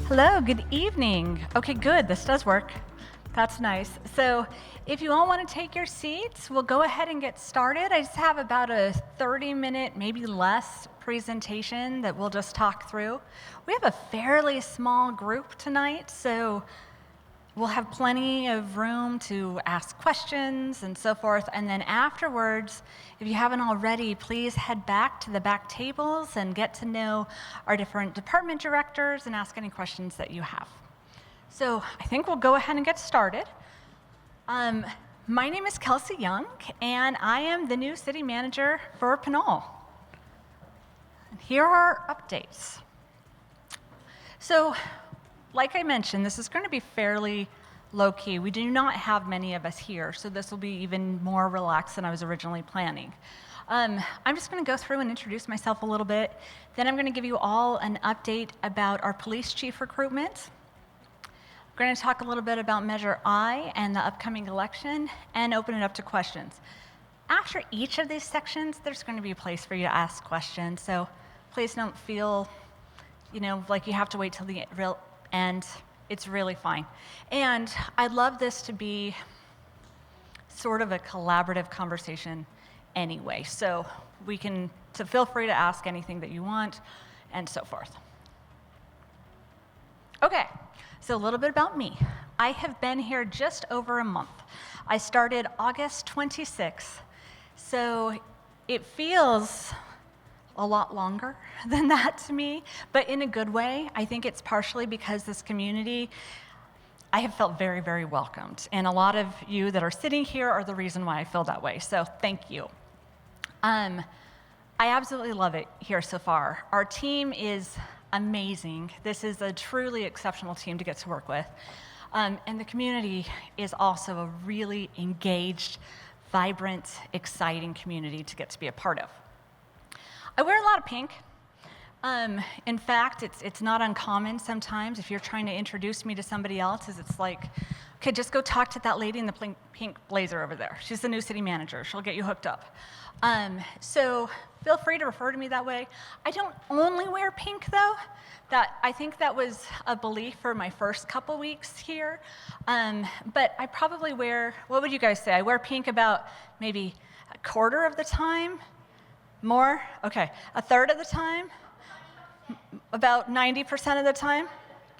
Hello, good evening. Okay, good, this does work. That's nice. So if you all want to take your seats, we'll go ahead and get started. I just have about a 30-minute, maybe less, presentation that we'll just talk through. We have a fairly small group tonight, so we'll have plenty of room to ask questions and so forth. And then afterwards, if you haven't already, please head back to the back tables and get to know our different department directors and ask any questions that you have. So I think we'll go ahead and get started. My name is Kelcey Young, and I am the new city manager for Pinole. And here are our updates. So, like I mentioned, this is going to be fairly low-key. We do not have many of us here, so this will be even more relaxed than I was originally planning. I'm just going to go through and introduce myself a little bit. Then I'm going to give you all an update about our police chief recruitment. We're going to talk a little bit about Measure I and the upcoming election, and open it up to questions. After each of these sections, there's going to be a place for you to ask questions, so please don't feel like you have to wait till the real end. It's really fine. And I'd love this to be sort of a collaborative conversation anyway, so feel free to ask anything that you want and so forth. Okay, so a little bit about me. I have been here just over a month. I started August 26th, so it feels a lot longer than that to me, but in a good way. I think it's partially because this community, I have felt very, very welcomed. And a lot of you that are sitting here are the reason why I feel that way, so thank you. I absolutely love it here so far. Our team is amazing. This is a truly exceptional team to get to work with. And the community is also a really engaged, vibrant, exciting community to get to be a part of. I wear a lot of pink. In fact, it's not uncommon sometimes if you're trying to introduce me to somebody else, it's like, okay, just go talk to that lady in the pink blazer over there. She's the new city manager. She'll get you hooked up. So feel free to refer to me that way. I don't only wear pink, though. I think that was a belief for my first couple weeks here. But I probably wear, what would you guys say? I wear pink about maybe a quarter of the time. More? Okay. A third of the time? About 90% of the time?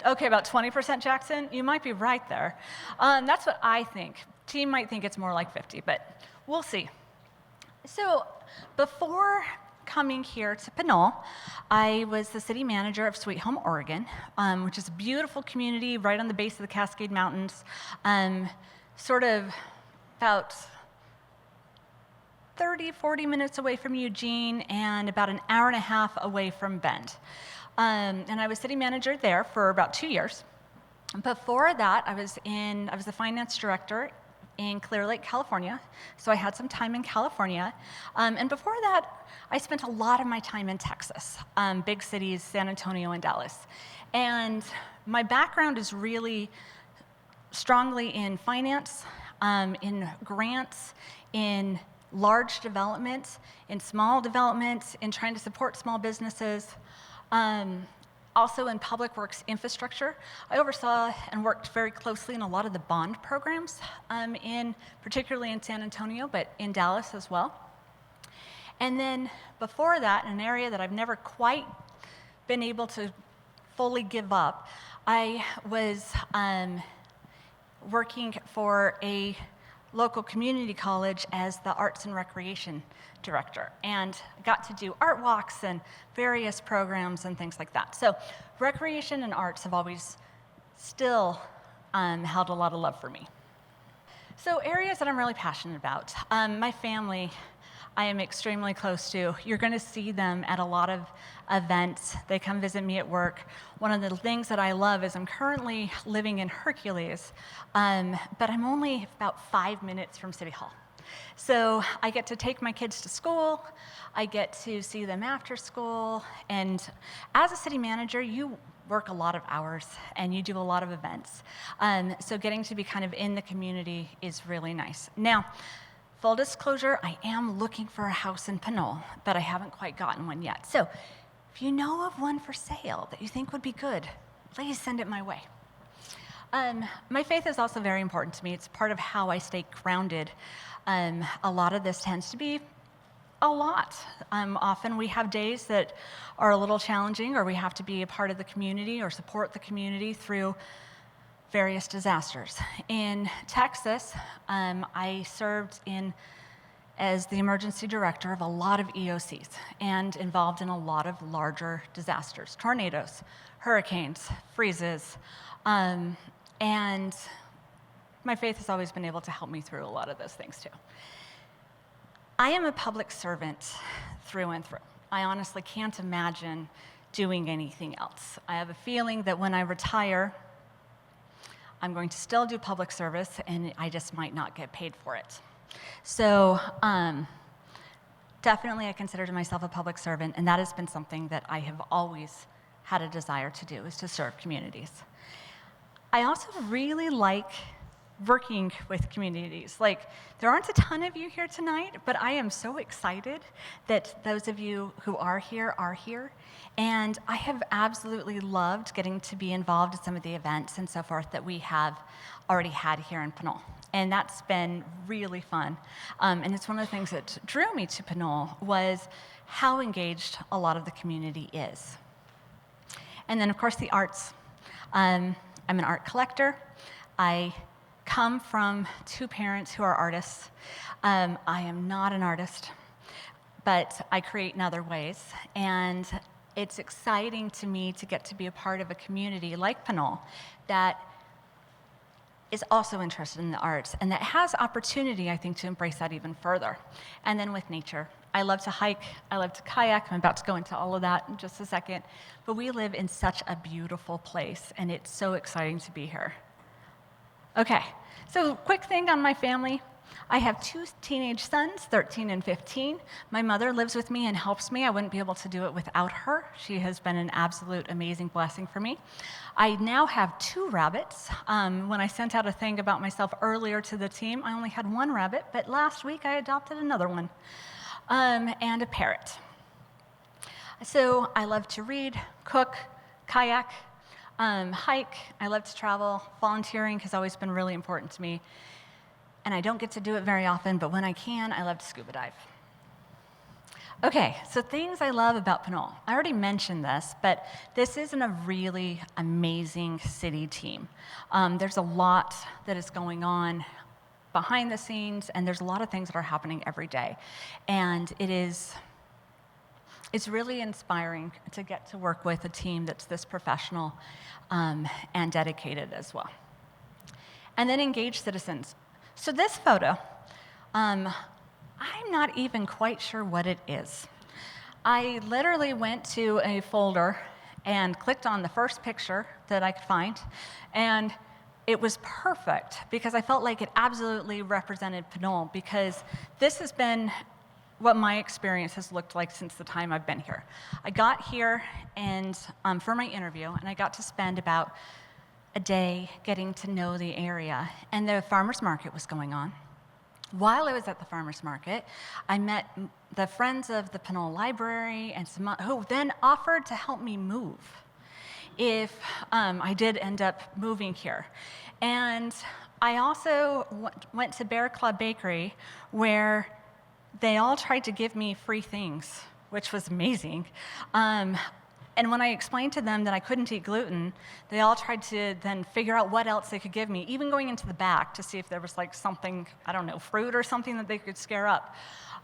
Okay, about 20%, Jackson? You might be right there. That's what I think. Team might think it's more like 50, but we'll see. So before coming here to Pinole, I was the city manager of Sweet Home, Oregon, which is a beautiful community right on the base of the Cascade Mountains, sort of about 30-40 minutes away from Eugene and about an hour and a half away from Bend. And I was city manager there for about 2 years. Before that, I was the finance director in Clear Lake, California, so I had some time in California. And before that, I spent a lot of my time in Texas, big cities, San Antonio and Dallas. And my background is really strongly in finance, in grants, in large development, in small development, in trying to support small businesses, also in public works infrastructure. I oversaw and worked very closely in a lot of the bond programs, particularly in San Antonio, but in Dallas as well. And then before that, in an area that I've never quite been able to fully give up, I was working for a local community college as the arts and recreation director, and got to do art walks and various programs and things like that. So recreation and arts have always still held a lot of love for me. So areas that I'm really passionate about. My family, I am extremely close to. You're going to see them at a lot of events. They come visit me at work. One of the things that I love is I'm currently living in Hercules, but I'm only about 5 minutes from City Hall. So I get to take my kids to school, I get to see them after school, and as a city manager, you work a lot of hours and you do a lot of events. So getting to be kind of in the community is really nice. Now, full disclosure, I am looking for a house in Pinole, but I haven't quite gotten one yet. So if you know of one for sale that you think would be good, please send it my way. My faith is also very important to me. It's part of how I stay grounded. A lot of this tends to be a lot. Often we have days that are a little challenging, or we have to be a part of the community or support the community through various disasters. In Texas, I served as the emergency director of a lot of EOCs and involved in a lot of larger disasters, tornadoes, hurricanes, freezes, and my faith has always been able to help me through a lot of those things too. I am a public servant through and through. I honestly can't imagine doing anything else. I have a feeling that when I retire, I'm going to still do public service, and I just might not get paid for it. So definitely I consider myself a public servant, and that has been something that I have always had a desire to do, is to serve communities. I also really like working with communities. Like, there aren't a ton of you here tonight, but I am so excited that those of you who are here. And I have absolutely loved getting to be involved in some of the events and so forth that we have already had here in Pinole. And that's been really fun. And it's one of the things that drew me to Pinole was how engaged a lot of the community is. And then, of course, the arts. I'm an art collector. I come from two parents who are artists. I am not an artist, but I create in other ways. And it's exciting to me to get to be a part of a community like Pinole that is also interested in the arts and that has opportunity, I think, to embrace that even further. And then with nature. I love to hike, I love to kayak. I'm about to go into all of that in just a second. But we live in such a beautiful place, and it's so exciting to be here. Okay, so quick thing on my family. I have two teenage sons, 13 and 15. My mother lives with me and helps me. I wouldn't be able to do it without her. She has been an absolute amazing blessing for me. I now have 2 rabbits. When I sent out a thing about myself earlier to the team, I only had 1 rabbit, but last week I adopted another one, and a parrot. So I love to read, cook, kayak, hike. I love to travel. Volunteering has always been really important to me. And I don't get to do it very often, but when I can, I love to scuba dive. Okay, so things I love about Pinole. I already mentioned this, but this isn't a really amazing city team. There's a lot that is going on behind the scenes, and there's a lot of things that are happening every day. And it's really inspiring to get to work with a team that's this professional and dedicated as well. And then engaged citizens. So this photo, I'm not even quite sure what it is. I literally went to a folder and clicked on the first picture that I could find, and it was perfect because I felt like it absolutely represented Pinole, because this has been what my experience has looked like since the time I've been here. I got here and for my interview, and I got to spend about a day getting to know the area, and the farmer's market was going on. While I was at the farmer's market, I met the friends of the Pinole Library and some who then offered to help me move if I did end up moving here. And I also went to Bear Club Bakery, where they all tried to give me free things, which was amazing. And when I explained to them that I couldn't eat gluten, they all tried to then figure out what else they could give me, even going into the back to see if there was like something, I don't know, fruit or something that they could scare up.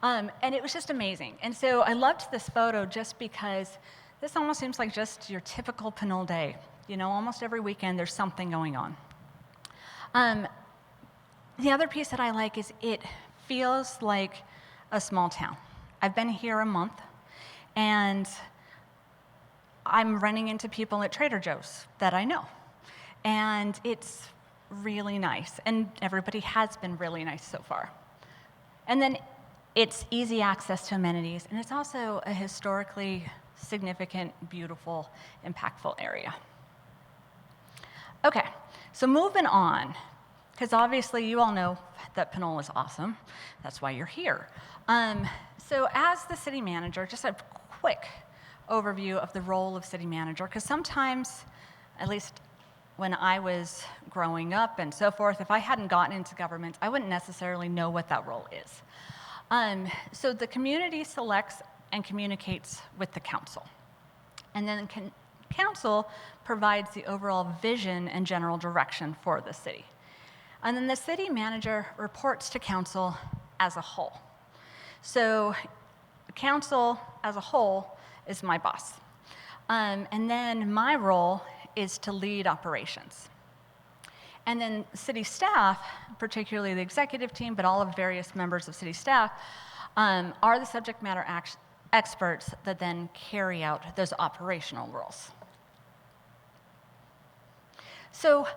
And it was just amazing. And so I loved this photo just because this almost seems like just your typical Pinole day. You know, almost every weekend there's something going on. The other piece that I like is it feels like a small town. I've been here a month, and I'm running into people at Trader Joe's that I know, and it's really nice, and everybody has been really nice so far. And then it's easy access to amenities, and it's also a historically significant, beautiful, impactful area. Okay, so moving on, because obviously you all know that Pinole is awesome. That's why you're here. So as the city manager, just a quick overview of the role of city manager, because sometimes at least when I was growing up and so forth, if I hadn't gotten into government, I wouldn't necessarily know what that role is. So the community selects and communicates with the council. And then council provides the overall vision and general direction for the city. And then the city manager reports to council as a whole. So council as a whole is my boss. And then my role is to lead operations. And then city staff, particularly the executive team, but all of various members of city staff, are the subject matter experts that then carry out those operational roles. So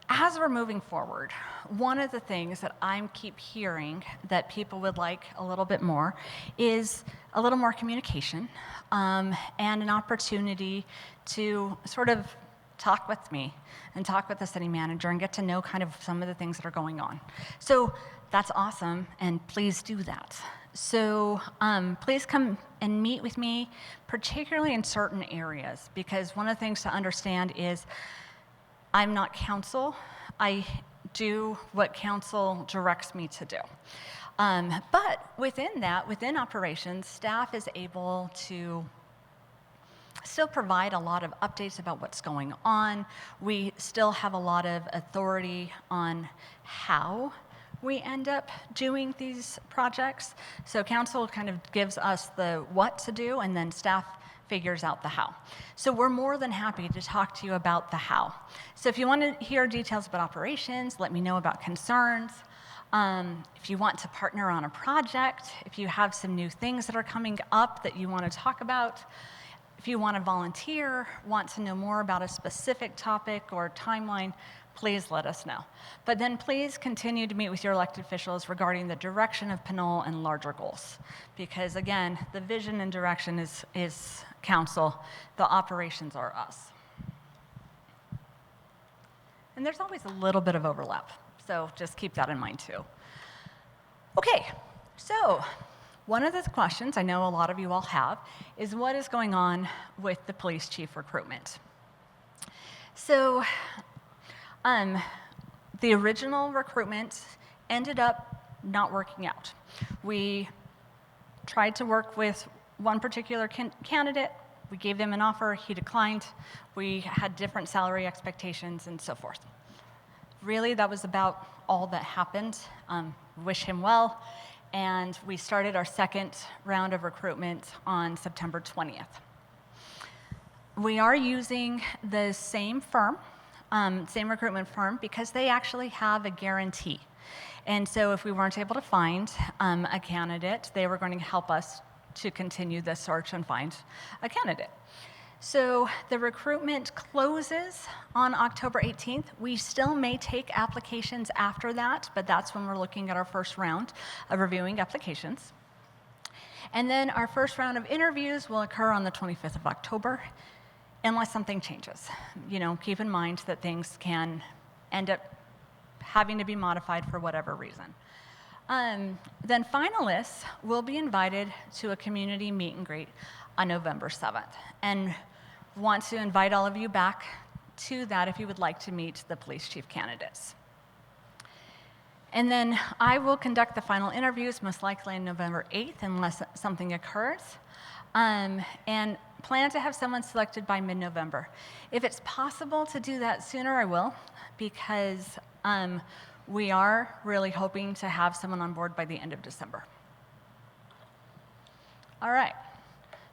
as we're moving forward, one of the things that I keep hearing that people would like a little bit more is a little more communication and an opportunity to sort of talk with me and talk with the city manager and get to know kind of some of the things that are going on. So that's awesome, and please do that. So please come and meet with me, particularly in certain areas, because one of the things to understand is I'm not council. I do what council directs me to do. But within that, within operations, staff is able to still provide a lot of updates about what's going on. We still have a lot of authority on how we end up doing these projects. So council kind of gives us the what to do, and then staff figures out the how. So we're more than happy to talk to you about the how. So if you want to hear details about operations, let me know about concerns. If you want to partner on a project, if you have some new things that are coming up that you want to talk about, if you want to volunteer, want to know more about a specific topic or timeline, please let us know. But then please continue to meet with your elected officials regarding the direction of Pinole and larger goals. Because again, the vision and direction is council, the operations are us. And there's always a little bit of overlap, so just keep that in mind too. Okay, so one of the questions I know a lot of you all have is what is going on with the police chief recruitment? So the original recruitment ended up not working out. We tried to work with one particular candidate. We gave them an offer. He declined. We had different salary expectations and so forth. Really, that was about all that happened. Wish him well. And we started our second round of recruitment on September 20th. We are using the same firm, same recruitment firm, because they actually have a guarantee. And so if we weren't able to find a candidate, they were going to help us to continue the search and find a candidate. So the recruitment closes on October 18th. We still may take applications after that, but that's when we're looking at our first round of reviewing applications. And then our first round of interviews will occur on the 25th of October, unless something changes. You know, keep in mind that things can end up having to be modified for whatever reason. Then finalists will be invited to a community meet and greet on November 7th. And want to invite all of you back to that if you would like to meet the police chief candidates. And then I will conduct the final interviews, most likely on November 8th, unless something occurs, and plan to have someone selected by mid-November. If it's possible to do that sooner, I will, because we are really hoping to have someone on board by the end of December. All right,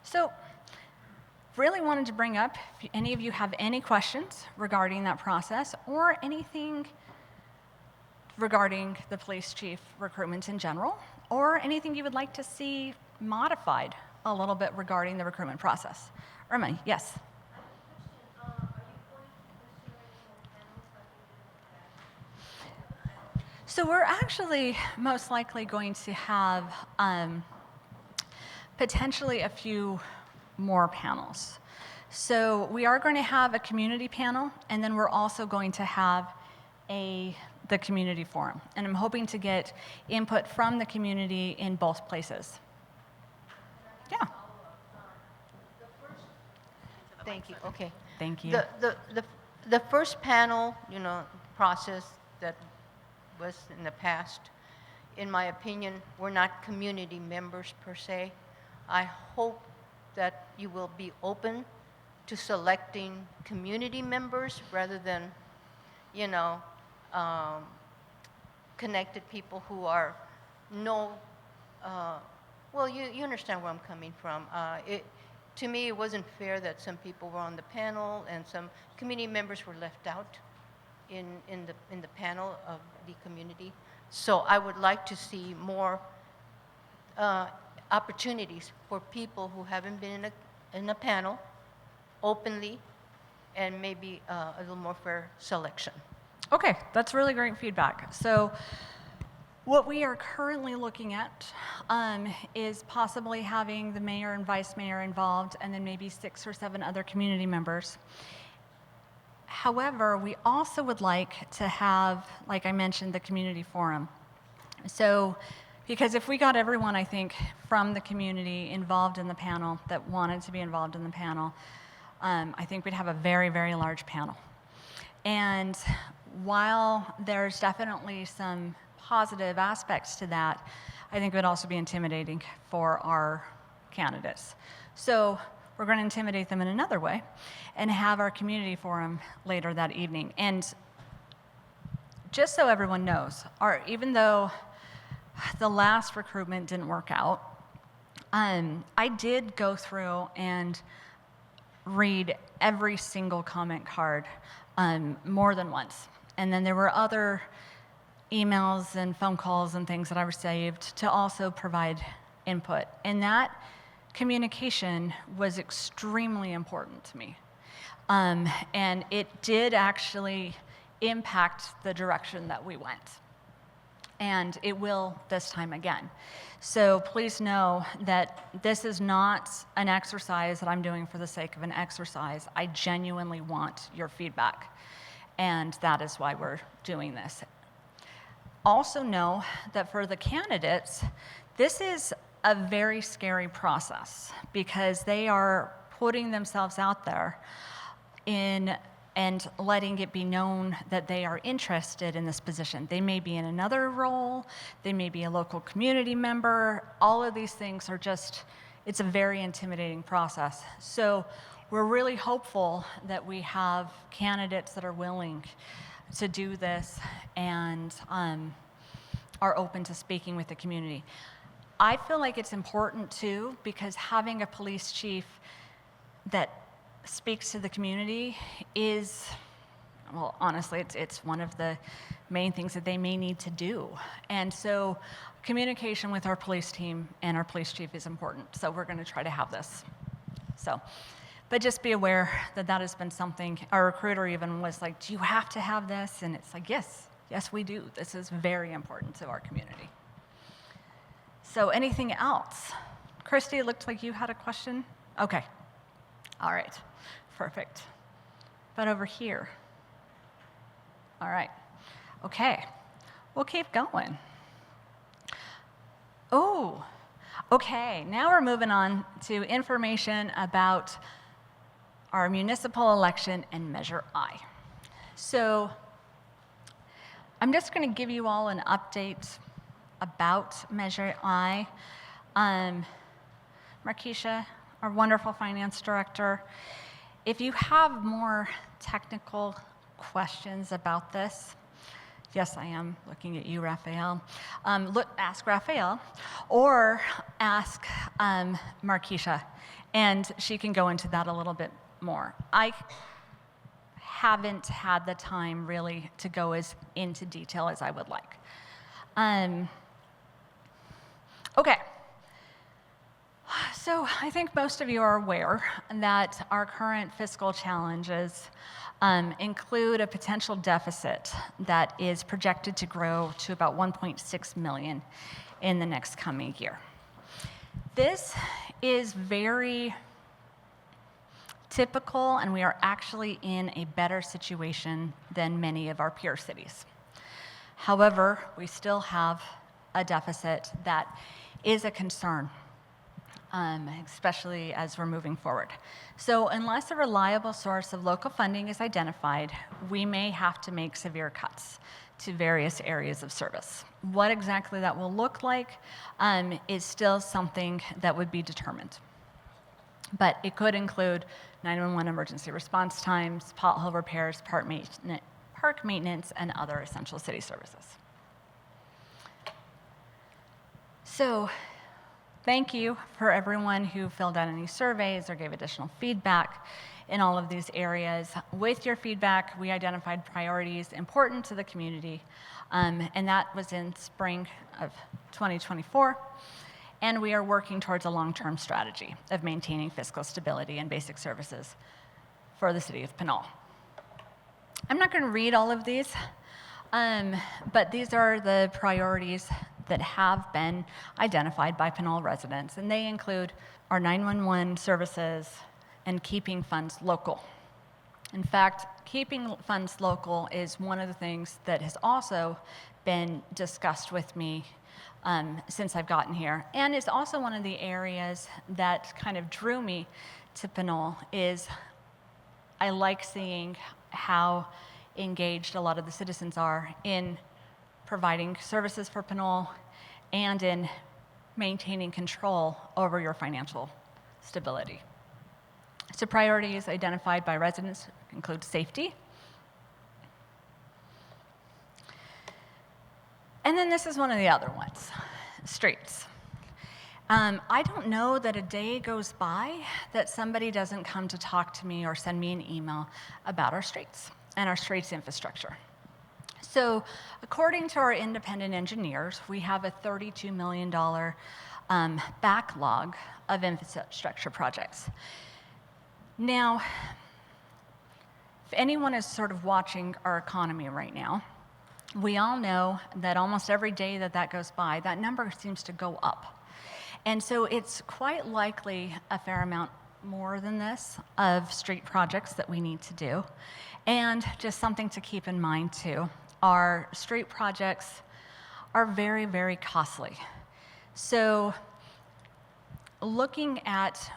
so really wanted to bring up, if any of you have any questions regarding that process or anything regarding the police chief recruitment in general, or anything you would like to see modified a little bit regarding the recruitment process. Irma, yes? So we're actually most likely going to have potentially a few more panels. So we are going to have a community panel, and then we're also going to have the community forum. And I'm hoping to get input from the community in both places. Yeah. Thank you, okay. Thank you. The first panel, process that was in the past, in my opinion, were not community members per se. I hope that you will be open to selecting community members rather than, connected people who are well, you understand where I'm coming from. To me, it wasn't fair that some people were on the panel and some community members were left out in the panel of the community. So I would like to see more opportunities for people who haven't been in a panel openly, and maybe a little more fair selection. Okay, that's really great feedback. So what we are currently looking at is possibly having the mayor and vice mayor involved, and then maybe 6 or 7 other community members. However, we also would like to have, like I mentioned, the community forum. So, because if we got everyone, I think, from the community involved in the panel that wanted to be involved in the panel, I think we'd have a very, very large panel. And while there's definitely some positive aspects to that, I think it would also be intimidating for our candidates. So we're going to intimidate them in another way and have our community forum later that evening. And just so everyone knows, even though the last recruitment didn't work out, I did go through and read every single comment card more than once. And then there were other emails and phone calls and things that I received to also provide input. And that communication was extremely important to me. And it did actually impact the direction that we went. And it will this time again. So please know that this is not an exercise that I'm doing for the sake of an exercise. I genuinely want your feedback. And that is why we're doing this. Also know that for the candidates, this is a very scary process because they are putting themselves out there and letting it be known that they are interested in this position. They may be in another role, they may be a local community member. All of these things are it's a very intimidating process. So we're really hopeful that we have candidates that are willing to do this and are open to speaking with the community. I feel like it's important too, because having a police chief that speaks to the community is, well, honestly, it's one of the main things that they may need to do. And so communication with our police team and our police chief is important. So we're going to try to have this. But just be aware that that has been something, our recruiter even was like, do you have to have this? And it's like, yes, we do. This is very important to our community. So anything else? Christy, it looked like you had a question. Okay. All right. Perfect. But over here. All right. Okay. We'll keep going. Oh, okay. Now we're moving on to information about our municipal election and Measure I. So I'm just going to give you all an update about Measure I. Markeisha, our wonderful finance director, if you have more technical questions about this, yes, I am looking at you, Raphael. Ask Raphael or ask Markeisha, and she can go into that a little bit more. I haven't had the time really to go as into detail as I would like. Okay. So I think most of you are aware that our current fiscal challenges include a potential deficit that is projected to grow to about 1.6 million in the next coming year. This is very typical, and we are actually in a better situation than many of our peer cities. However, we still have a deficit that is a concern. especially as we're moving forward. So unless a reliable source of local funding is identified, we may have to make severe cuts to various areas of service. What exactly that will look like is still something that would be determined. But it could include 911 emergency response times, pothole repairs, park maintenance, and other essential city services. So thank you for everyone who filled out any surveys or gave additional feedback in all of these areas. With your feedback, we identified priorities important to the community, and that was in spring of 2024. And we are working towards a long-term strategy of maintaining fiscal stability and basic services for the city of Pinole. I'm not going to read all of these, but these are the priorities that have been identified by Pinole residents, and they include our 911 services and keeping funds local. In fact, keeping funds local is one of the things that has also been discussed with me since I've gotten here, and is also one of the areas that kind of drew me to Pinole. Is I like seeing how engaged a lot of the citizens are in providing services for Pinole and in maintaining control over your financial stability. So priorities identified by residents include safety. And then this is one of the other ones, streets. I don't know that a day goes by that somebody doesn't come to talk to me or send me an email about our streets and our streets infrastructure. So according to our independent engineers, we have a $32 million backlog of infrastructure projects. Now, if anyone is sort of watching our economy right now, we all know that almost every day that goes by, that number seems to go up. And so it's quite likely a fair amount more than this of street projects that we need to do. And just something to keep in mind too, our street projects are very, very costly. So looking at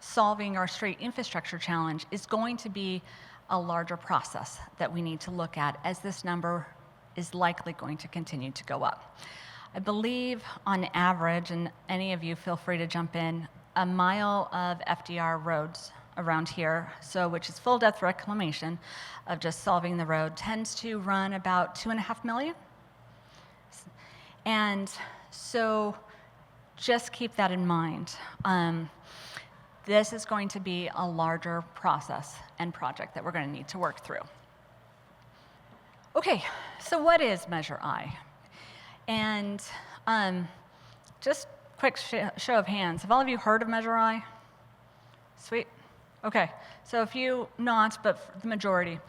solving our street infrastructure challenge is going to be a larger process that we need to look at, as this number is likely going to continue to go up. I believe on average, and any of you feel free to jump in, a mile of FDR roads around here, so which is full depth reclamation of just solving the road, tends to run about $2.5 million. And so just keep that in mind. This is going to be a larger process and project that we're going to need to work through. Okay, so what is Measure I? And just quick show of hands. Have all of you heard of Measure I? Sweet. Okay, so a few not, but the majority.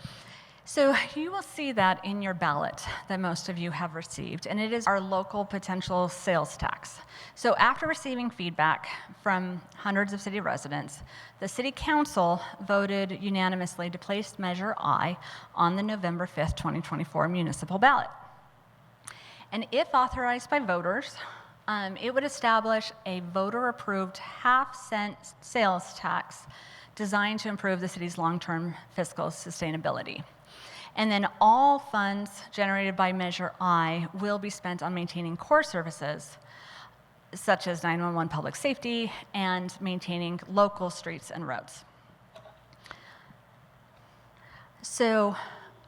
So you will see that in your ballot that most of you have received, and it is our local potential sales tax. So after receiving feedback from hundreds of city residents, the City Council voted unanimously to place Measure I on the November 5th, 2024 municipal ballot. And if authorized by voters, it would establish a voter-approved half-cent sales tax designed to improve the city's long-term fiscal sustainability. And then all funds generated by Measure I will be spent on maintaining core services, such as 911 public safety and maintaining local streets and roads. So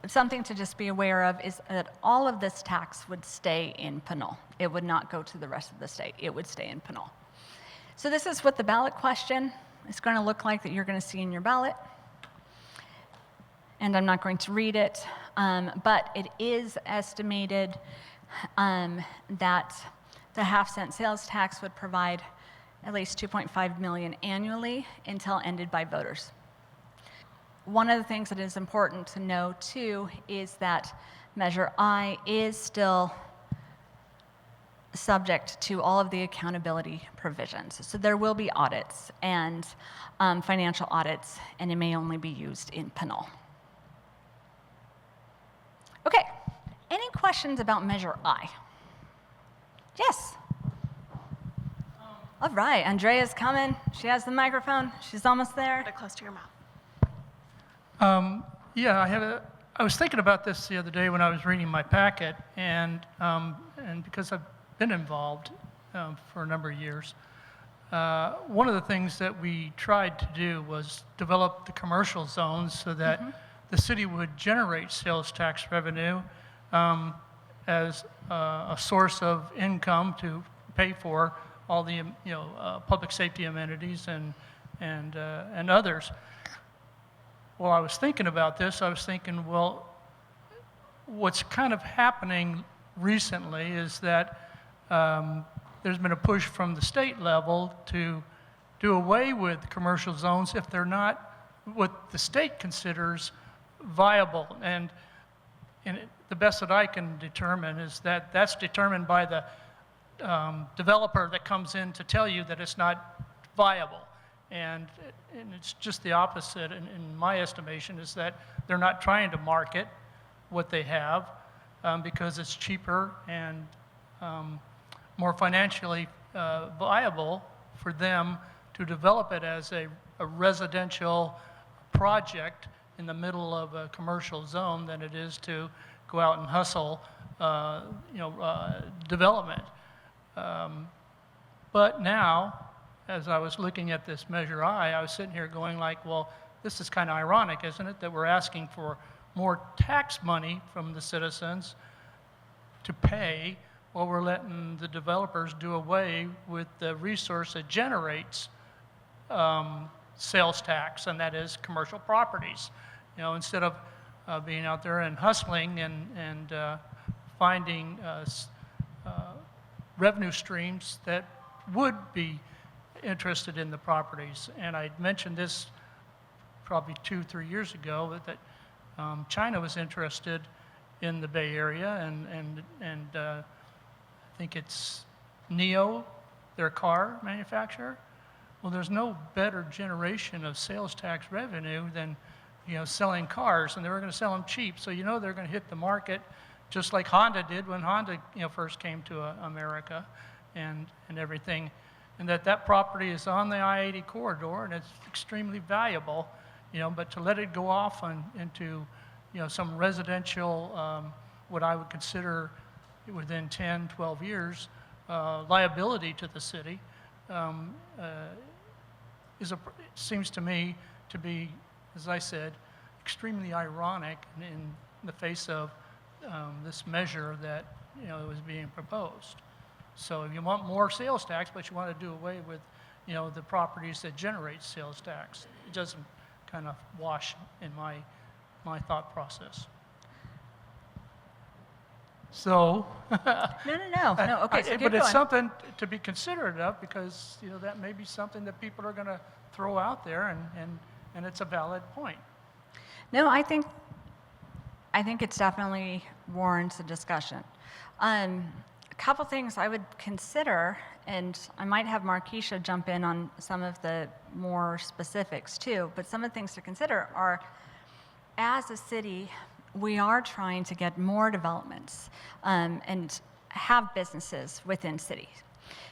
something to just be aware of is that all of this tax would stay in Pinole. It would not go to the rest of the state. It would stay in Pinole. So this is what the ballot question is going to look like that you're going to see in your ballot. And I'm not going to read it, but it is estimated that the half-cent sales tax would provide at least $2.5 million annually until ended by voters. One of the things that is important to know, too, is that Measure I is still subject to all of the accountability provisions. So there will be audits and financial audits, and it may only be used in Pinole. Okay, any questions about Measure I? Yes? All right, Andrea's coming. She has the microphone. She's almost there. Put it close to your mouth. Yeah, I was thinking about this the other day when I was reading my packet, and because I've been involved for a number of years, one of the things that we tried to do was develop the commercial zones so that the city would generate sales tax revenue as a source of income to pay for all the public safety amenities and others. While I was thinking about this, I was thinking, well, what's kind of happening recently is that there's been a push from the state level to do away with commercial zones if they're not what the state considers viable. And the best that I can determine is that that's determined by the developer that comes in to tell you that it's not viable. And it's just the opposite, in my estimation, is that they're not trying to market what they have because it's cheaper and more financially viable for them to develop it as a residential project in the middle of a commercial zone than it is to go out and hustle development. But now, as I was looking at this Measure I was sitting here going like, well, this is kind of ironic, isn't it, that we're asking for more tax money from the citizens to pay while we're letting the developers do away with the resource that generates sales tax, and that is commercial properties. Instead of being out there and hustling and finding revenue streams that would be interested in the properties. And I mentioned this probably 2-3 years ago that China was interested in the Bay Area, and I think it's NIO, their car manufacturer. Well, there's no better generation of sales tax revenue than selling cars, and they were going to sell them cheap. So they're going to hit the market just like Honda did when Honda first came to America, and everything. And that property is on the I-80 corridor, and it's extremely valuable, but to let it go off into, some residential, what I would consider within 10, 12 years, liability to the city, seems to me to be, as I said, extremely ironic in the face of this measure that, was being proposed. So if you want more sales tax, but you want to do away with, the properties that generate sales tax, it doesn't kind of wash in my thought process. So. No. Okay, so keep but it's going. something to be considerate of because, that may be something that people are going to throw out there, and it's a valid point. No, I think it's definitely warrants a discussion. A couple things I would consider, and I might have Markeisha jump in on some of the more specifics too, but some of the things to consider are, as a city, we are trying to get more developments and have businesses within cities.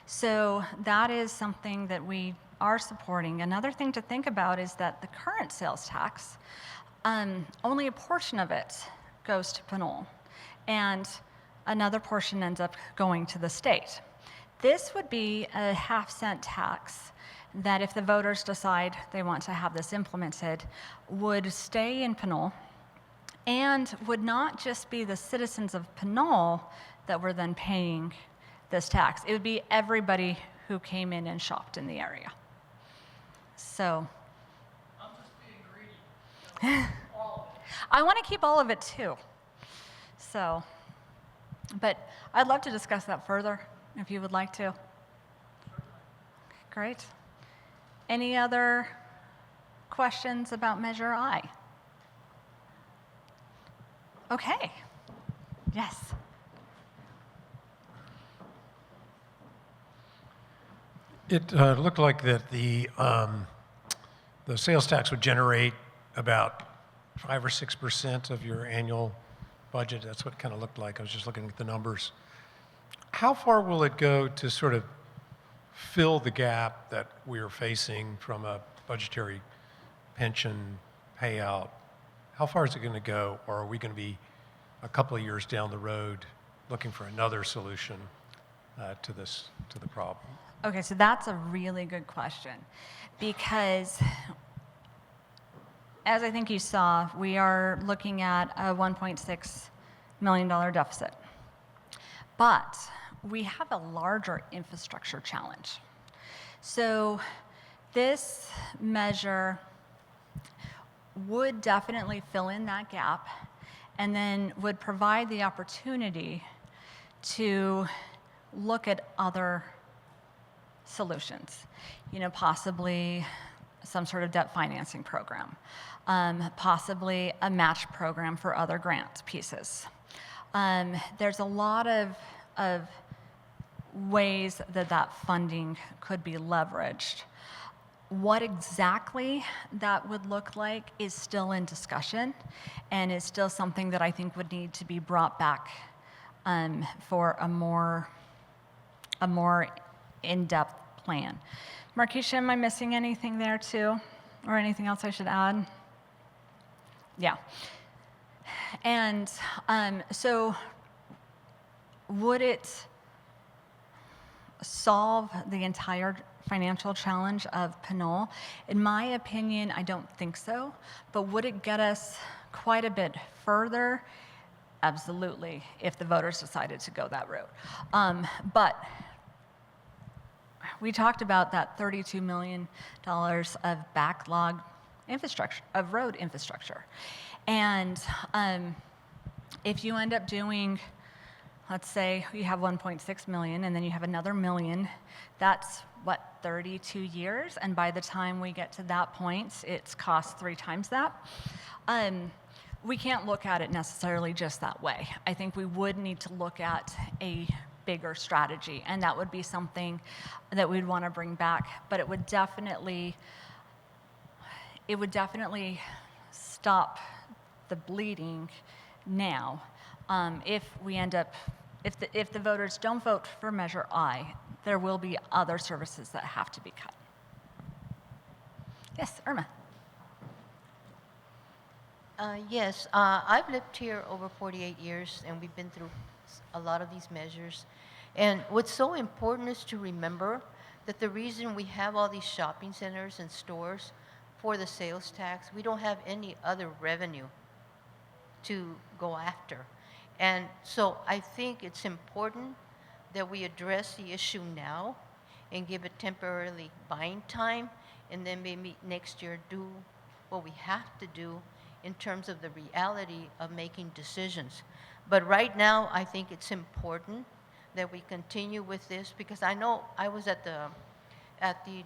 So that is something that we are supporting. Another thing to think about is that the current sales tax, only a portion of it goes to Pinole, and another portion ends up going to the state. This would be a half-cent tax that, if the voters decide they want to have this implemented, would stay in Pinole and would not just be the citizens of Pinole that were then paying this tax. It would be everybody who came in and shopped in the area. So I'm just being greedy. All of it. I want to keep all of it too. So, but I'd love to discuss that further if you would like to. Great. Any other questions about Measure I? Okay. Yes. It looked like that the sales tax would generate about 5 or 6% of your annual budget. That's what it kind of looked like. I was just looking at the numbers. How far will it go to sort of fill the gap that we are facing from a budgetary pension payout, how far is it going to go? Or are we going to be a couple of years down the road looking for another solution to the problem? Okay, so that's a really good question, because as I think you saw, we are looking at a $1.6 million deficit. But we have a larger infrastructure challenge. So this measure would definitely fill in that gap and then would provide the opportunity to look at other solutions, possibly some sort of debt financing program, possibly a match program for other grant pieces. There's a lot of ways that funding could be leveraged. What exactly that would look like is still in discussion and is still something that I think would need to be brought back for a more in-depth plan. Markeisha, am I missing anything there too? Or anything else I should add? Yeah. And so would it solve the entire financial challenge of Pinole? In my opinion, I don't think so. But would it get us quite a bit further? Absolutely, if the voters decided to go that route. But we talked about that $32 million of backlog infrastructure, of road infrastructure. And if you end up doing, let's say you have 1.6 million and then you have another million, that's what, 32 years? And by the time we get to that point, it's cost 3 times that. We can't look at it necessarily just that way. I think we would need to look at a bigger strategy, and that would be something that we'd want to bring back, but it would definitely stop the bleeding now. If the voters don't vote for Measure I, there will be other services that have to be cut. Yes, Irma. Yes, I've lived here over 48 years, and we've been through a lot of these measures. And what's so important is to remember that the reason we have all these shopping centers and stores for the sales tax, we don't have any other revenue to go after. And so I think it's important that we address the issue now and give it temporarily buying time, and then maybe next year do what we have to do in terms of the reality of making decisions. But right now, I think it's important that we continue with this, because I know I was at the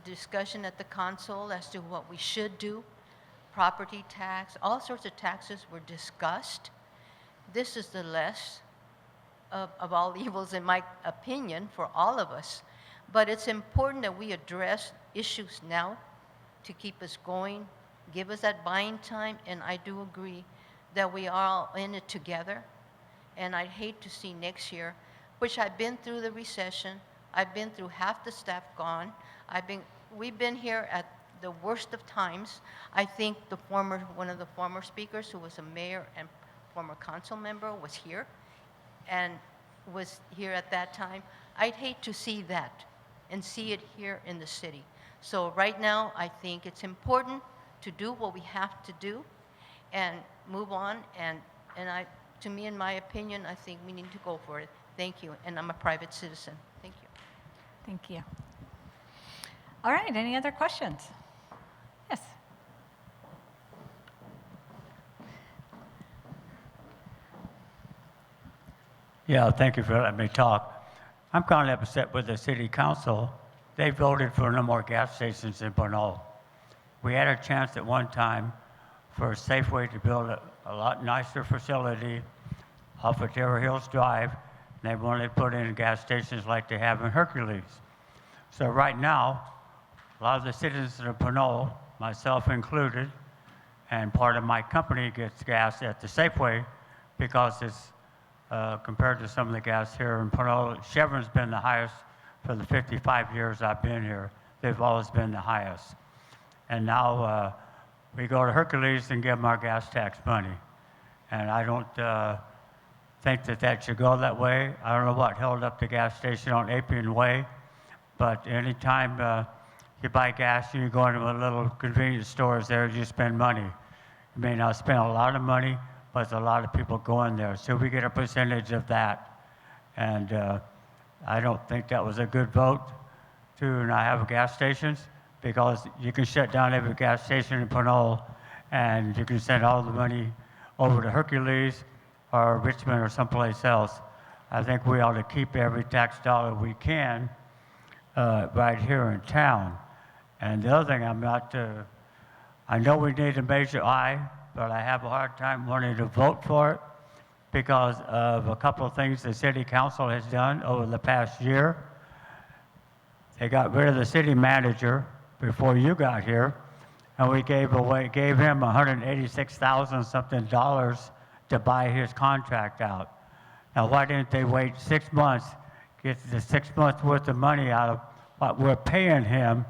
discussion at the council as to what we should do. Property tax, all sorts of taxes were discussed. This is the less of all evils, in my opinion, for all of us. But it's important that we address issues now to keep us going, give us that buying time, and I do agree that we are all in it together. And I'd hate to see next year, which I've been through the recession, I've been through half the staff gone, we've been here at the worst of times. I think one of the former speakers, who was a mayor and former council member, was here at that time. I'd hate to see that and see it here in the city. So right now, I think it's important to do what we have to do and move on. And to me, in my opinion, I think we need to go for it. Thank you. And I'm a private citizen. Thank you. Thank you. All right, any other questions? Yes. Yeah, thank you for letting me talk. I'm kind of upset with the city council. They voted for no more gas stations in Pinole. We had a chance at one time for Safeway to build a lot nicer facility off of Terror Hills Drive. And they wanted to put in gas stations like they have in Hercules. So right now, a lot of the citizens of Pinole, myself included, and part of my company gets gas at the Safeway because it's compared to some of the gas here in Pinole. Chevron's been the highest for the 55 years I've been here, they've always been the highest. And now we go to Hercules and give them our gas tax money. And I don't think that that should go that way. I don't know what held up the gas station on Appian Way, but anytime you buy gas and you go into a little convenience stores there, you spend money. You may not spend a lot of money, but there's a lot of people going there. So we get a percentage of that. And I don't think that was a good vote to not have gas stations, because you can shut down every gas station in Pinole and you can send all the money over to Hercules or Richmond or someplace else. I think we ought to keep every tax dollar we can right here in town. And the other thing, I know we need a Measure I, but I have a hard time wanting to vote for it because of a couple of things the city council has done over the past year. They got rid of the city manager before you got here, and we gave him $186,000 something to buy his contract out. Now, why didn't they wait 6 months, get the 6 months worth of money out of what we're paying him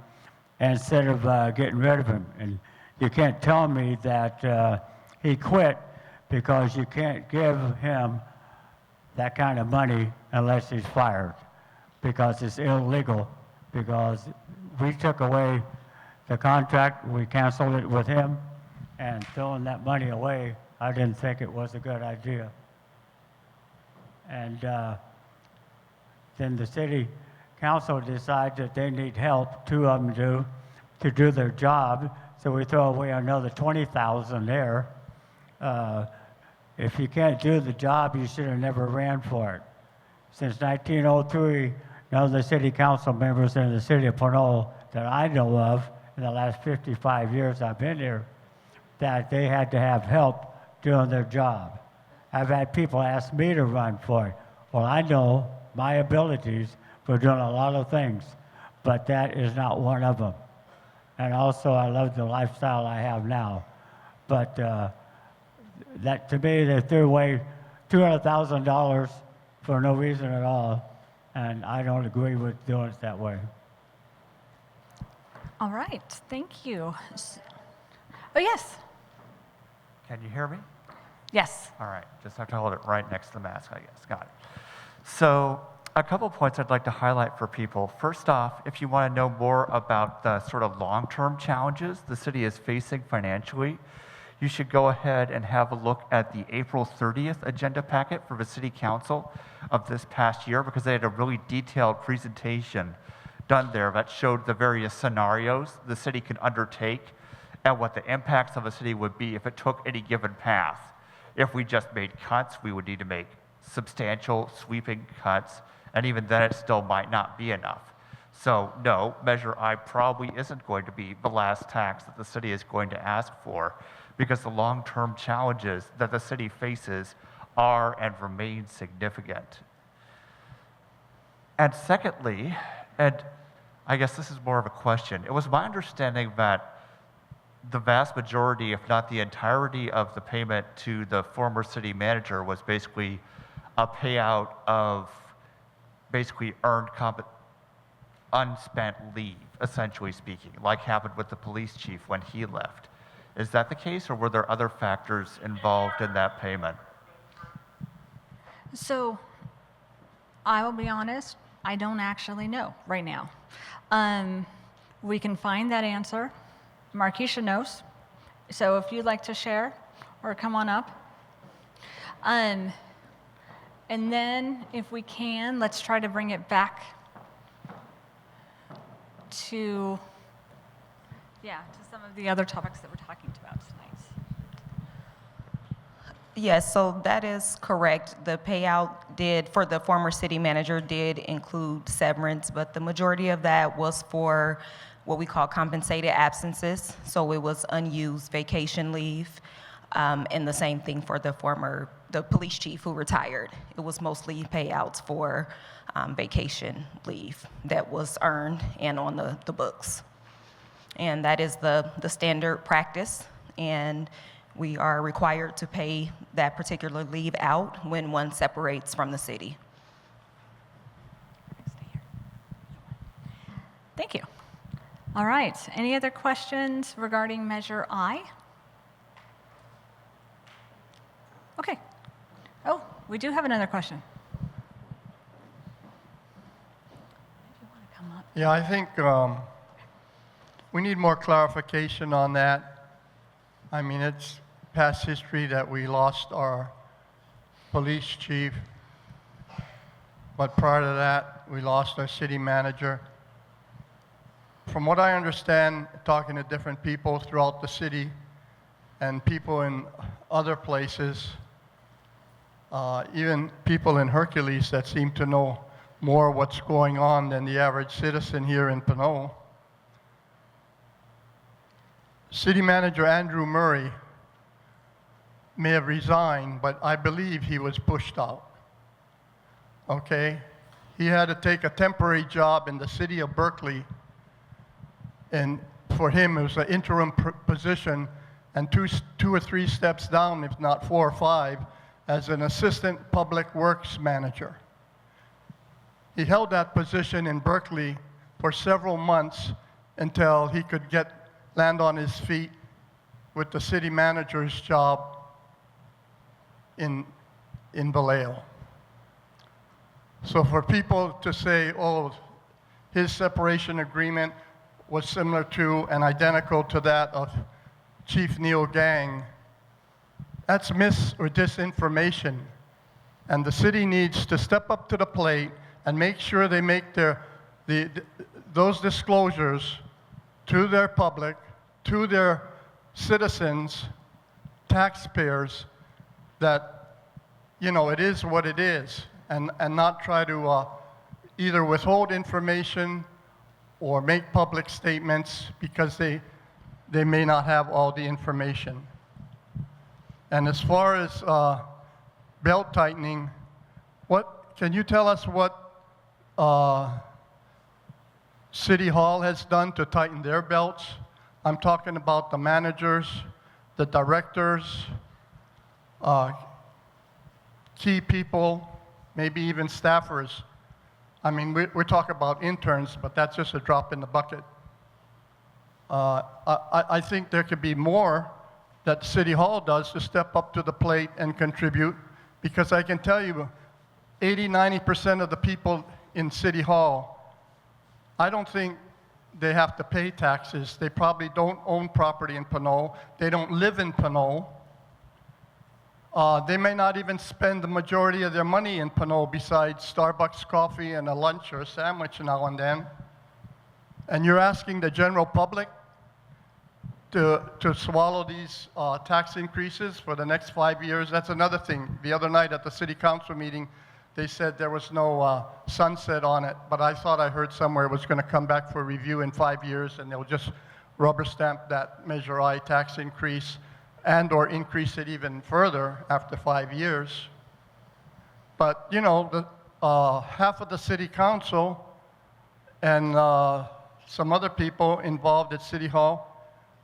instead of getting rid of him? And you can't tell me that he quit, because you can't give him that kind of money unless he's fired, because it's illegal, because we took away the contract, we canceled it with him, and throwing that money away, I didn't think it was a good idea. And then the city council decides that they need help, 2 of them do, to do their job, so we throw away another $20,000 there. If you can't do the job, you should have never ran for it. Since 1903, none of the city council members in the city of Pinole that I know of in the last 55 years I've been here, that they had to have help doing their job. I've had people ask me to run for it. Well, I know my abilities for doing a lot of things, but that is not one of them. And also, I love the lifestyle I have now. But that, to me, they threw away $200,000 for no reason at all, and I don't agree with doing it that way. All right, thank you. Oh, yes. Can you hear me? Yes. All right, just have to hold it right next to the mask, I guess. Got it. So a couple points I'd like to highlight for people. First off, if you want to know more about the sort of long-term challenges the city is facing financially, you should go ahead and have a look at the April 30th agenda packet for the City Council of this past year, because they had a really detailed presentation done there that showed the various scenarios the city could undertake and what the impacts of a city would be if it took any given path. If we just made cuts, we would need to make substantial sweeping cuts, and even then it still might not be enough. So no, Measure I probably isn't going to be the last tax that the city is going to ask for, because the long-term challenges that the city faces are and remain significant. And secondly, and I guess this is more of a question, it was my understanding that the vast majority, if not the entirety of the payment to the former city manager was basically a payout of basically earned unspent leave, essentially speaking, like happened with the police chief when he left. Is that the case, or were there other factors involved in that payment? So I will be honest, I don't actually know right now. We can find that answer. Markeisha knows. So if you'd like to share or come on up. And then if we can, let's try to bring it back to some of the other topics that we're talking about tonight. Yes, so that is correct. The payout for the former city manager did include severance, but the majority of that was for what we call compensated absences. So it was unused vacation leave, and the same thing for the police chief who retired. It was mostly payouts for vacation leave that was earned and on the books. And that is the standard practice, and we are required to pay that particular leave out when one separates from the city. All right, any other questions regarding Measure I? Okay. Oh, we do have another question. Did you want to come up? Yeah, I think we need more clarification on that. I mean, it's past history that we lost our police chief, but prior to that, we lost our city manager. From what I understand, talking to different people throughout the city and people in other places, even people in Hercules that seem to know more what's going on than the average citizen here in Pinole. City Manager Andrew Murray may have resigned, but I believe he was pushed out. Okay? He had to take a temporary job in the city of Berkeley, and for him it was an interim position, and two or three steps down, if not 4 or 5, as an assistant public works manager. He held that position in Berkeley for several months until he could land on his feet with the city manager's job in Vallejo. So for people to say, oh, his separation agreement was similar to and identical to that of Chief Neil Gang, that's mis or disinformation. And the city needs to step up to the plate and make sure they make those disclosures to their public, to their citizens, taxpayers, that, you know, it is what it is, and not try to either withhold information or make public statements because they may not have all the information. And as far as belt tightening, can you tell us what City Hall has done to tighten their belts? I'm talking about the managers, the directors, key people, maybe even staffers. I mean, we're talking about interns, but that's just a drop in the bucket. I think there could be more that City Hall does to step up to the plate and contribute, because I can tell you 80–90% of the people in City Hall, I don't think they have to pay taxes. They probably don't own property in Pinole. They don't live in Pinole. They may not even spend the majority of their money in Pinole besides Starbucks coffee and a lunch or a sandwich now and then. And you're asking the general public to swallow these tax increases for the next 5 years. That's another thing. The other night at the city council meeting, they said there was no sunset on it, but I thought I heard somewhere it was going to come back for review in 5 years, and they'll just rubber stamp that Measure I tax increase and or increase it even further after 5 years. But, you know, half of the city council and some other people involved at City Hall,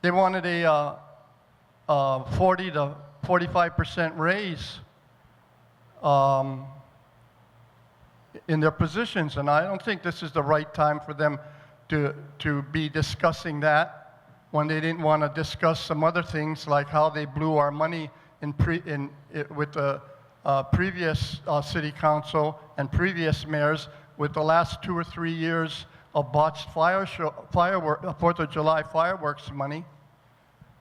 they wanted a 40 to 45% raise in their positions, and I don't think this is the right time for them to be discussing that when they didn't want to discuss some other things like how they blew our money with the previous city council and previous mayors with the last 2 or 3 years of botched Fourth of July fireworks money.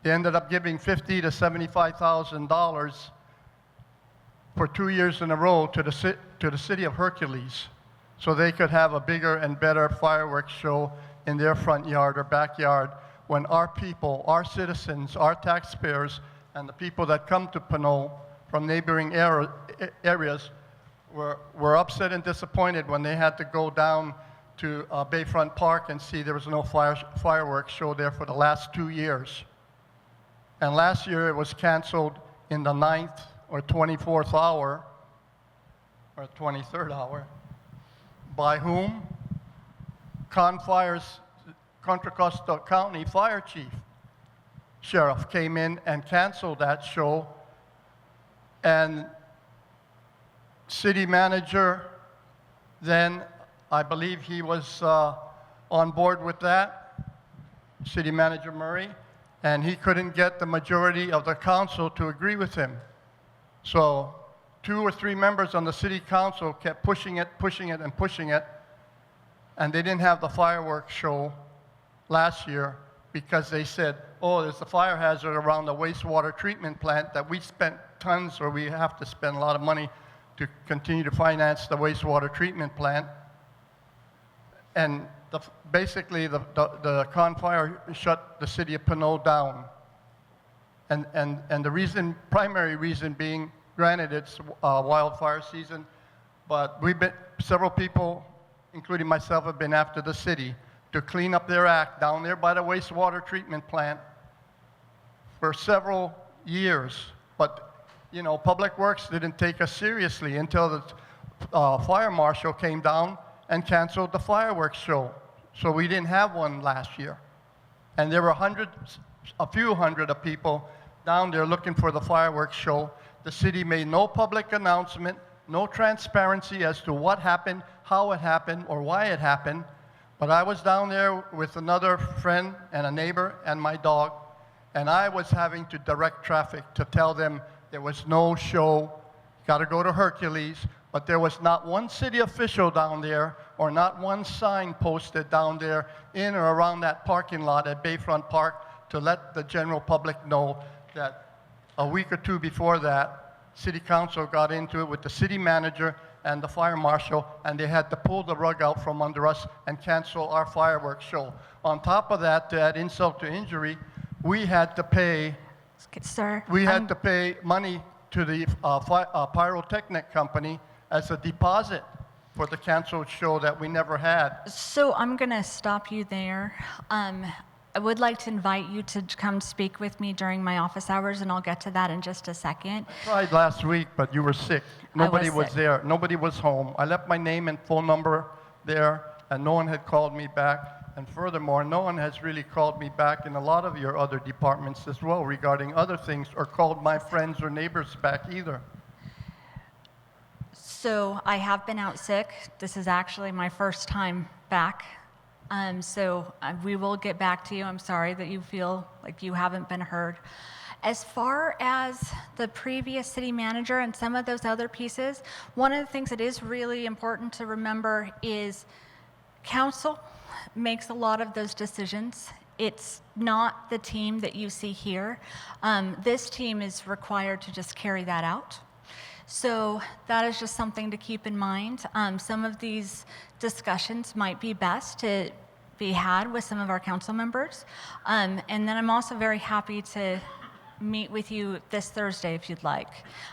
They ended up giving $50,000 to $75,000 for 2 years in a row to the city of Hercules, so they could have a bigger and better fireworks show in their front yard or backyard, when our people, our citizens, our taxpayers, and the people that come to Pinole from neighboring areas were upset and disappointed when they had to go down to Bayfront Park and see there was no fireworks show there for the last 2 years. And last year it was canceled in the 9th or 24th hour, or 23rd hour. By whom? Contra Costa County Fire Chief. Sheriff came in and canceled that show, and city manager then, I believe he was on board with that. City Manager Murray, and he couldn't get the majority of the council to agree with him. So 2 or 3 members on the city council kept pushing it, and they didn't have the fireworks show last year because they said, oh, there's a fire hazard around the wastewater treatment plant that we spent tons, or we have to spend a lot of money to continue to finance the wastewater treatment plant. And basically, the Con Fire shut the city of Pinole down. And the primary reason being, granted, it's wildfire season, but several people, including myself, have been after the city to clean up their act down there by the wastewater treatment plant for several years. But, you know, Public Works didn't take us seriously until the fire marshal came down and canceled the fireworks show. So we didn't have one last year. And there were a few hundred of people down there looking for the fireworks show. The city made no public announcement, no transparency as to what happened, how it happened, or why it happened. But I was down there with another friend and a neighbor and my dog, and I was having to direct traffic to tell them there was no show, got to go to Hercules. But there was not one city official down there, or not one sign posted down there in or around that parking lot at Bayfront Park to let the general public know that a week or 2 before that, City Council got into it with the city manager and the fire marshal, and they had to pull the rug out from under us and cancel our fireworks show. On top of that, to add insult to injury, we had to pay Sir, to pay money to the pyrotechnic company as a deposit for the canceled show that we never had. So I'm going to stop you there. I would like to invite you to come speak with me during my office hours, and I'll get to that in just a second. I tried last week, but you were sick. Nobody was there. Nobody was home. I left my name and phone number there, and no one had called me back. And furthermore, no one has really called me back in a lot of your other departments as well regarding other things, or called my friends or neighbors back either. So I have been out sick. This is actually my first time back. So we will get back to you. I'm sorry that you feel like you haven't been heard. As far as the previous city manager and some of those other pieces, one of the things that is really important to remember is council makes a lot of those decisions. It's not the team that you see here. This team is required to just carry that out. So that is just something to keep in mind. Some of these discussions might be best to be had with some of our council members. And then I'm also very happy to meet with you this Thursday if you'd like.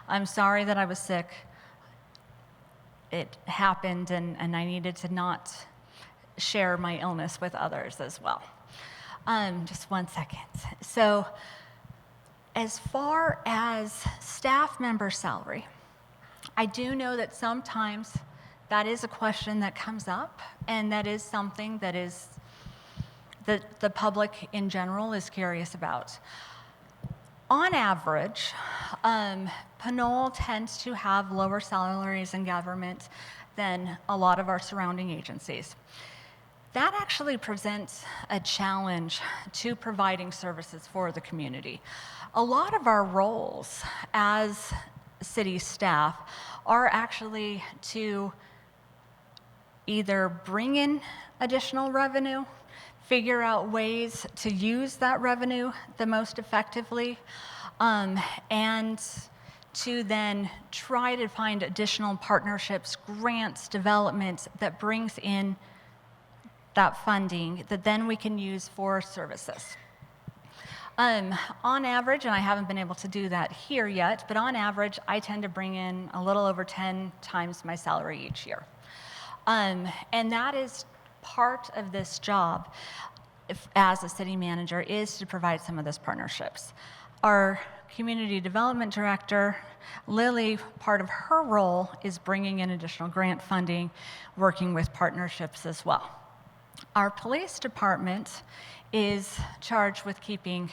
I'm sorry that I was sick. It happened, and I needed to not share my illness with others as well. Just 1 second. So as far as staff member salary, I do know that sometimes that is a question that comes up, and that is something that is that the public in general is curious about. On average, Pinole tends to have lower salaries in government than a lot of our surrounding agencies. That actually presents a challenge to providing services for the community. A lot of our roles as city staff are actually to either bring in additional revenue, figure out ways to use that revenue the most effectively, and to then try to find additional partnerships, grants, development that brings in that funding that then we can use for services. On average, and I haven't been able to do that here yet, but on average, I tend to bring in a little over 10 times my salary each year. And that is part of this job as a city manager, is to provide some of those partnerships. Our community development director, Lily, part of her role is bringing in additional grant funding, working with partnerships as well. Our police department is charged with keeping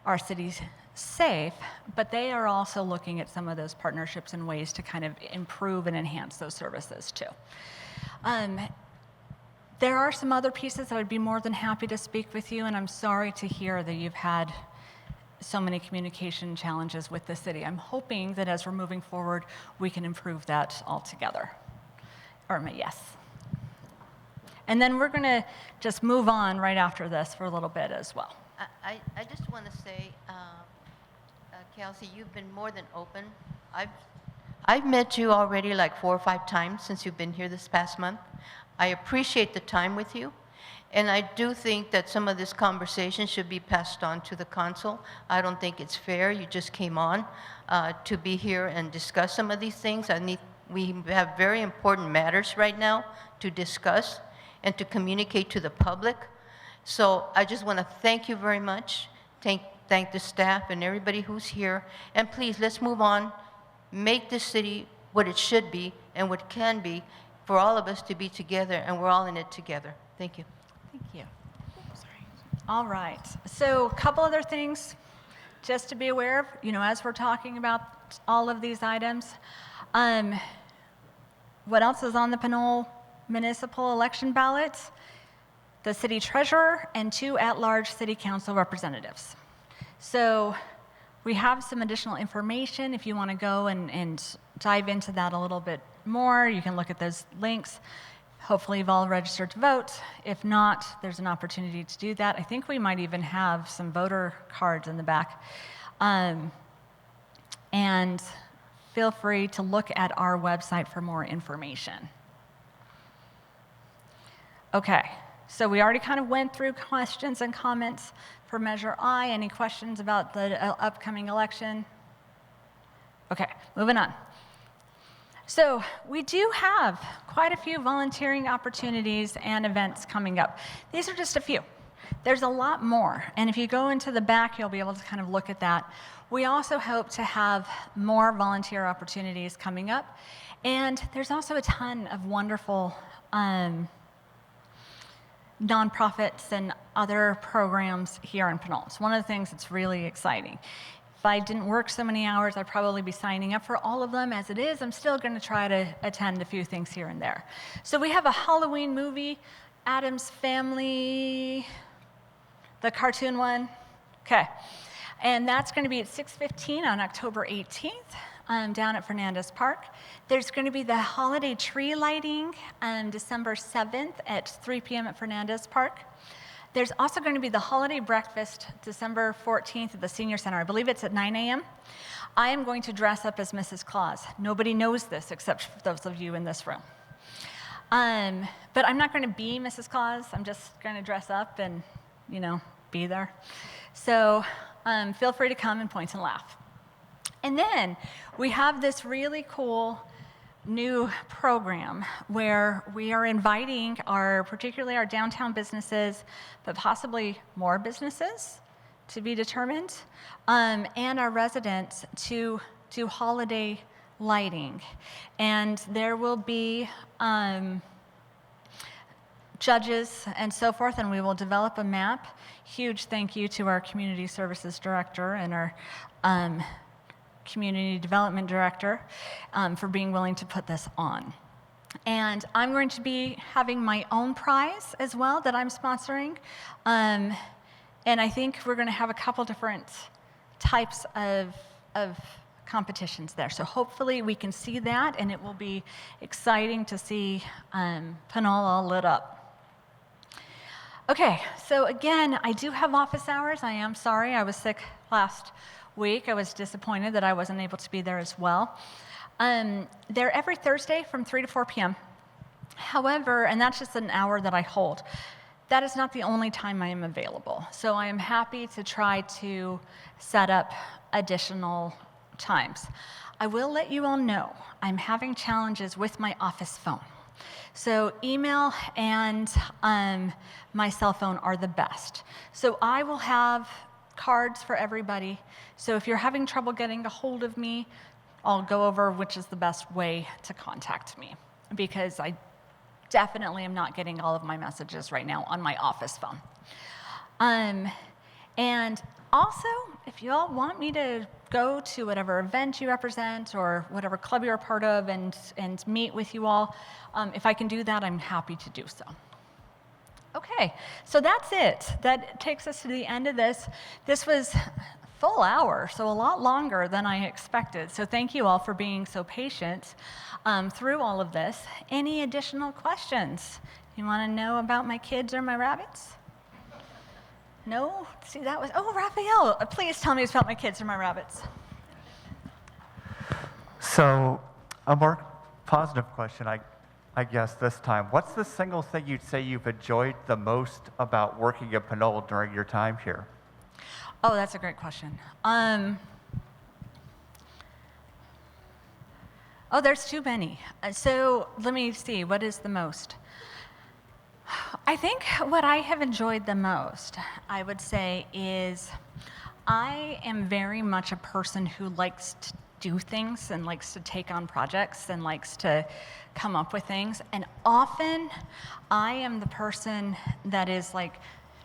our cities safe, but they are also looking at some of those partnerships and ways to kind of improve and enhance those services too. There are some other pieces I would be more than happy to speak with you, and I'm sorry to hear that you've had so many communication challenges with the city. I'm hoping that as we're moving forward, we can improve that altogether. Irma, yes. And then we're going to just move on right after this for a little bit as well. I just want to say, Kelcey, you've been more than open. I've met you already like 4 or 5 times since you've been here this past month. I appreciate the time with you, and I do think that some of this conversation should be passed on to the council. I don't think it's fair. You just came on to be here and discuss some of these things. We have very important matters right now to discuss and to communicate to the public. So I just want to thank you very much. Thank the staff and everybody who's here. And please, let's move on. Make this city what it should be and what it can be for all of us to be together, and we're all in it together. Thank you. Thank you. Sorry. All right. So a couple other things just to be aware of, as we're talking about all of these items. What else is on the Pinole municipal election ballot? The city treasurer and 2 at-large city council representatives. So we have some additional information. If you want to go and dive into that a little bit more, you can look at those links. Hopefully you've all registered to vote. If not, there's an opportunity to do that. I think we might even have some voter cards in the back. And feel free to look at our website for more information. Okay, so we already kind of went through questions and comments for Measure I. Any questions about the upcoming election? Okay, moving on. So we do have quite a few volunteering opportunities and events coming up. These are just a few. There's a lot more, and if you go into the back, you'll be able to kind of look at that. We also hope to have more volunteer opportunities coming up, and there's also a ton of wonderful nonprofits and other programs here in Pinole. It's one of the things that's really exciting. If I didn't work so many hours, I'd probably be signing up for all of them. As it is, I'm still going to try to attend a few things here and there. So we have a Halloween movie, Addams Family, the cartoon one. Okay. And that's going to be at 6:15 on October 18th down at Fernandez Park. There's going to be the holiday tree lighting on December 7th at 3 p.m. at Fernandez Park. There's also going to be the holiday breakfast December 14th at the Senior Center. I believe it's at 9 a.m. I am going to dress up as Mrs. Claus. Nobody knows this except those of you in this room. But I'm not going to be Mrs. Claus. I'm just going to dress up and, be there. So feel free to come and point and laugh. And then we have this really cool new program where we are inviting particularly our downtown businesses, but possibly more businesses to be determined, and our residents to do holiday lighting. And there will be judges and so forth, and we will develop a map. Huge thank you to our community services director and our community development director for being willing to put this on. And I'm going to be having my own prize as well that I'm sponsoring. And I think we're going to have a couple different types of competitions there. So hopefully we can see that, and it will be exciting to see Pinole all lit up. Okay, so again, I do have office hours. I am sorry, I was sick last week. I was disappointed that I wasn't able to be there as well. They're every Thursday from 3 to 4 p.m. However, and that's just an hour that I hold, that is not the only time I am available. So I am happy to try to set up additional times. I will let you all know I'm having challenges with my office phone. So email and my cell phone are the best. So I will have cards for everybody. So if you're having trouble getting a hold of me, I'll go over which is the best way to contact me, because I definitely am not getting all of my messages right now on my office phone. And also, if you all want me to go to whatever event you represent or whatever club you're a part of and meet with you all, if I can do that, I'm happy to do so. Okay, so that's it. That takes us to the end of this. This was a full hour, so a lot longer than I expected. So thank you all for being so patient through all of this. Any additional questions? You want to know about my kids or my rabbits? No? See, that was, oh, Raphael, please tell me about my kids or my rabbits. So, a more positive question, I guess this time. What's the single thing you'd say you've enjoyed the most about working at Pinole during your time here? Oh, that's a great question. Oh, there's too many. So let me see, what is the most? I think what I have enjoyed the most, I would say, is I am very much a person who likes to do things and likes to take on projects and likes to come up with things. And often I am the person that is like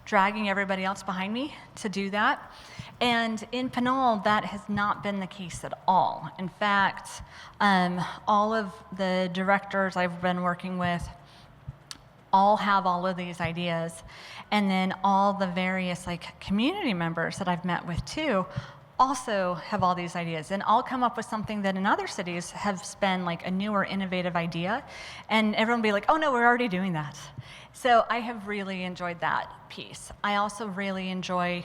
dragging everybody else behind me to do that. And in Pinole, that has not been the case at all. In fact, all of the directors I've been working with all have all of these ideas. And then all the various like community members that I've met with too also have all these ideas. And I'll come up with something that in other cities has been like a newer, innovative idea. And everyone will be like, oh no, we're already doing that. So I have really enjoyed that piece. I also really enjoy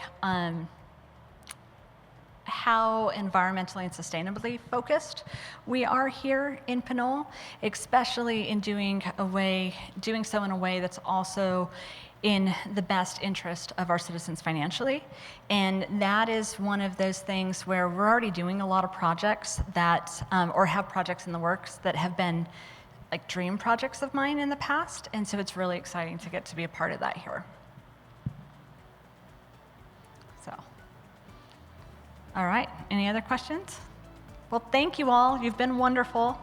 how environmentally and sustainably focused we are here in Pinole, especially in doing so in a way that's also in the best interest of our citizens financially. And that is one of those things where we're already doing a lot of projects that, or have projects in the works that have been like dream projects of mine in the past. And so it's really exciting to get to be a part of that here. So. All right, any other questions? Well, thank you all. You've been wonderful.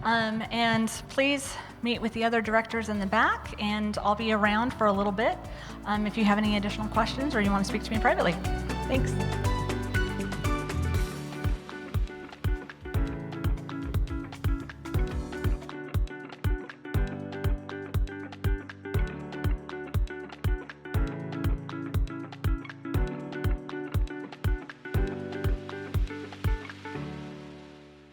And please meet with the other directors in the back, and I'll be around for a little bit if you have any additional questions or you want to speak to me privately. Thanks.